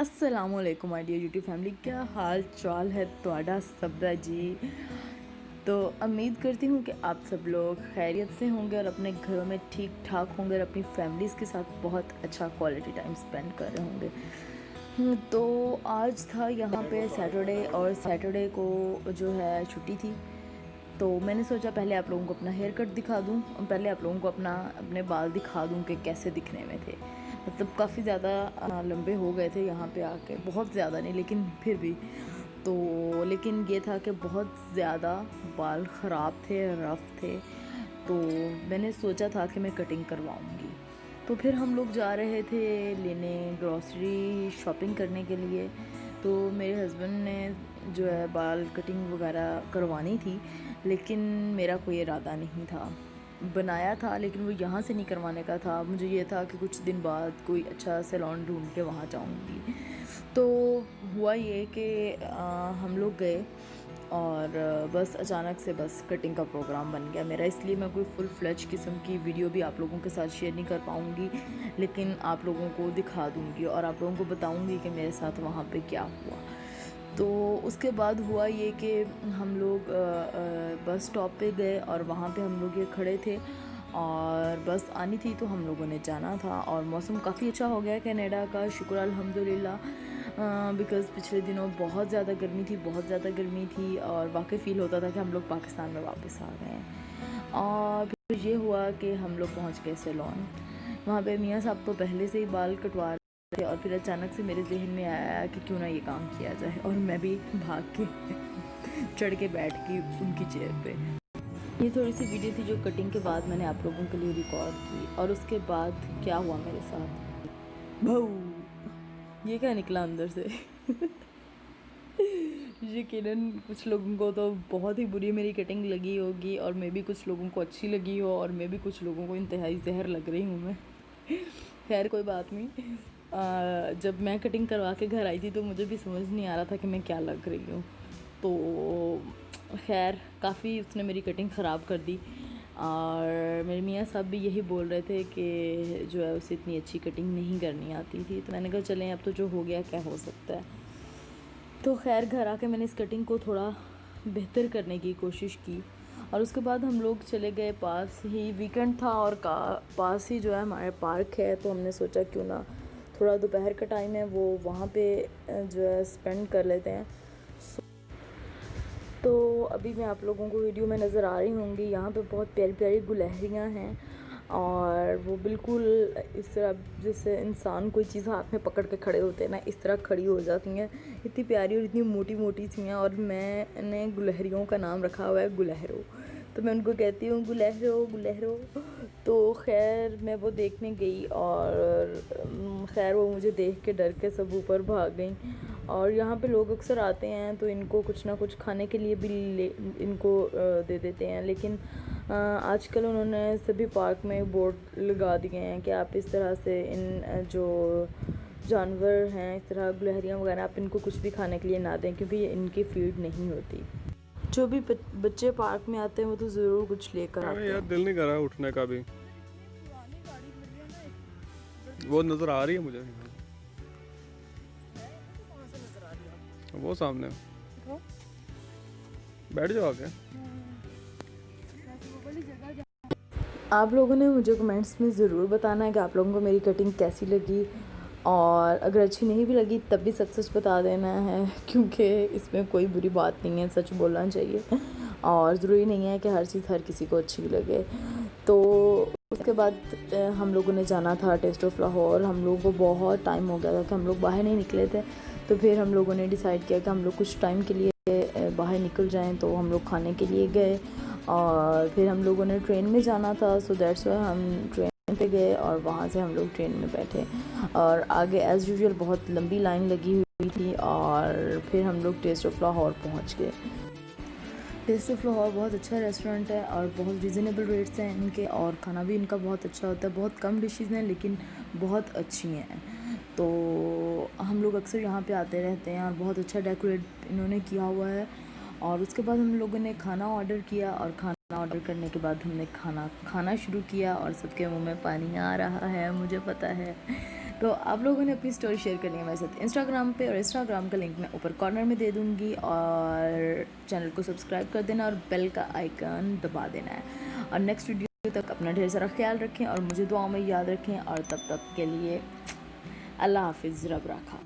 अस्सलामुअलैकुम my dear YouTube family, क्या हाल चाल है तुहाडा सबदा जी। तो उम्मीद करती हूँ कि आप सब लोग खैरियत से होंगे और अपने घरों में ठीक ठाक होंगे और अपनी फैमिलीज़ के साथ बहुत अच्छा क्वालिटी टाइम स्पेंड कर रहे होंगे। तो आज था यहाँ पे सैटरडे और सैटरडे को जो है छुट्टी थी। तो मैंने सोचा पहले आप लोगों को अपना हेयर कट दिखा दूँ, पहले आप लोगों को अपने बाल दिखा दूँ कि कैसे दिखने में थे। मतलब काफ़ी ज़्यादा लंबे हो गए थे यहाँ पे आके, बहुत ज़्यादा नहीं लेकिन फिर भी। तो लेकिन ये था कि बहुत ज़्यादा बाल ख़राब थे, रफ़ थे। तो मैंने सोचा था कि मैं कटिंग करवाऊँगी। तो फिर हम लोग जा रहे थे लेने ग्रॉसरी शॉपिंग करने के लिए। तो मेरे हस्बैंड ने जो है बाल कटिंग वगैरह करवानी थी, लेकिन मेरा कोई इरादा नहीं था। बनाया था लेकिन वो यहाँ से नहीं करवाने का था। मुझे ये था कि कुछ दिन बाद कोई अच्छा सैलून ढूंढ के वहाँ जाऊँगी। तो हुआ ये कि हम लोग गए और बस अचानक से बस कटिंग का प्रोग्राम बन गया मेरा। इसलिए मैं कोई फुल फ्लेज किस्म की वीडियो भी आप लोगों के साथ शेयर नहीं कर पाऊँगी, लेकिन आप लोगों को दिखा दूँगी और आप लोगों को बताऊँगी कि मेरे साथ वहाँ पे क्या हुआ। तो उसके बाद हुआ ये कि हम लोग बस स्टॉप पे गए और वहाँ पे हम लोग ये खड़े थे और बस आनी थी, तो हम लोगों ने जाना था। और मौसम काफ़ी अच्छा हो गया कनाडा का, शुक्र अल्हम्दुलिल्लाह। बिकॉज़ पिछले दिनों बहुत ज़्यादा गर्मी थी, बहुत ज़्यादा गर्मी थी और वाकई फ़ील होता था कि हम लोग पाकिस्तान में वापस आ गए हैं। और फिर ये हुआ कि हम लोग पहुँच गए सैलून। वहाँ पे मियाँ साहब तो पहले से ही बाल कटवा थे और फिर अचानक से मेरे जहन में आया कि क्यों ना ये काम किया जाए, और मैं भी भाग के चढ़ के बैठ गई उनकी चेयर पे। ये थोड़ी सी वीडियो थी जो कटिंग के बाद मैंने आप लोगों के लिए रिकॉर्ड की। और उसके बाद क्या हुआ मेरे साथ, भाऊ ये क्या निकला अंदर से। यकीनन कुछ लोगों को तो बहुत ही बुरी मेरी कटिंग लगी होगी और मे भी कुछ लोगों को अच्छी लगी हो और मे भी कुछ लोगों को इंतहाई जहर लग रही हूँ मैं। खैर कोई बात नहीं। जब मैं कटिंग करवा के घर आई थी तो मुझे भी समझ नहीं आ रहा था कि मैं क्या लग रही हूँ। तो खैर काफ़ी उसने मेरी कटिंग ख़राब कर दी और मेरे मियाँ साहब भी यही बोल रहे थे कि जो है उसे इतनी अच्छी कटिंग नहीं करनी आती थी। तो मैंने कहा चलें, अब तो जो हो गया क्या हो सकता है। तो खैर घर आके मैंने इस कटिंग को थोड़ा बेहतर करने की कोशिश की और उसके बाद हम लोग चले गए, पास ही वीकेंड था और पास ही जो है हमारे पार्क है। तो हमने सोचा क्यों ना थोड़ा दोपहर का टाइम है वो वहाँ पे जो है स्पेंड कर लेते हैं। तो अभी मैं आप लोगों को वीडियो में नज़र आ रही होंगी, यहाँ पे बहुत प्यारी प्यारी गुलहरियाँ हैं और वो बिल्कुल इस तरह जैसे इंसान कोई चीज़ हाथ में पकड़ के खड़े होते हैं ना, इस तरह खड़ी हो जाती हैं। इतनी प्यारी और इतनी मोटी मोटी सी हैं और मैंने गुलहरियों का नाम रखा हुआ है गुलहरो। तो मैं उनको कहती हूँ गुलहरो गुलहरो। तो खैर मैं वो देखने गई और खैर वो मुझे देख के डर के सब ऊपर भाग गई। और यहाँ पे लोग अक्सर आते हैं तो इनको कुछ ना कुछ खाने के लिए भी इनको दे देते हैं, लेकिन आजकल उन्होंने सभी पार्क में बोर्ड लगा दिए हैं कि आप इस तरह से इन जो जानवर हैं, इस तरह गुलहरियाँ वगैरह, आप इनको कुछ भी खाने के लिए ना दें क्योंकि ये इनकी फीड नहीं होती। जो भी बच्चे पार्क में आते हैं वो तो ज़रूर कुछ लेकर आते यार हैं। दिल नहीं कर रहा उठने का भी। वो नजर आ रही है मुझे, वो सामने। बैठ जाओ आके। आप लोगों ने मुझे कमेंट्स में ज़रूर बताना है कि आप लोगों को मेरी कटिंग कैसी लगी, और अगर अच्छी नहीं भी लगी तब भी सच सच बता देना है क्योंकि इसमें कोई बुरी बात नहीं है, सच बोलना चाहिए और ज़रूरी नहीं है कि हर चीज़ हर किसी को अच्छी लगे। तो उसके बाद हम लोगों ने जाना था टेस्ट ऑफ लाहौर। हम लोगों को बहुत टाइम हो गया था कि हम लोग बाहर नहीं निकले थे। तो फिर हम लोगों ने डिसाइड किया कि हम लोग कुछ टाइम के लिए बाहर निकल जाएं। तो हम लोग खाने के लिए गए और फिर हम लोगों ने ट्रेन में जाना था, सो दैट्स वाई हम ट्रेन पे गए और वहाँ से हम लोग ट्रेन में बैठे और आगे एज़ यूजुअल बहुत लंबी लाइन लगी हुई थी और फिर हम लोग टेस्ट ऑफ लाहौर पहुँच गए। टेस्ट ऑफ लाहौर बहुत अच्छा रेस्टोरेंट है और बहुत रिजनेबल रेट्स हैं इनके और खाना भी इनका बहुत अच्छा होता है। बहुत कम डिशेज़ हैं लेकिन बहुत अच्छी हैं। तो हम लोग अक्सर यहाँ पे आते रहते हैं और बहुत अच्छा डेकोरेट इन्होंने किया हुआ है। और उसके बाद हम लोगों ने खाना ऑर्डर किया और खाना ऑर्डर करने के बाद हमने खाना खाना शुरू किया और सबके मुंह में पानी आ रहा है, मुझे पता है। तो आप लोगों ने अपनी स्टोरी शेयर करनी है मेरे साथ इंस्टाग्राम पे, और इंस्टाग्राम का लिंक मैं ऊपर कॉर्नर में दे दूँगी। और चैनल को सब्सक्राइब कर देना और बेल का आइकन दबा देना है। और नेक्स्ट वीडियो तक अपना ढेर सारा ख्याल रखें और मुझे दुआओं में याद रखें। और तब तक के लिए अल्लाह हाफिज़, रब रखा।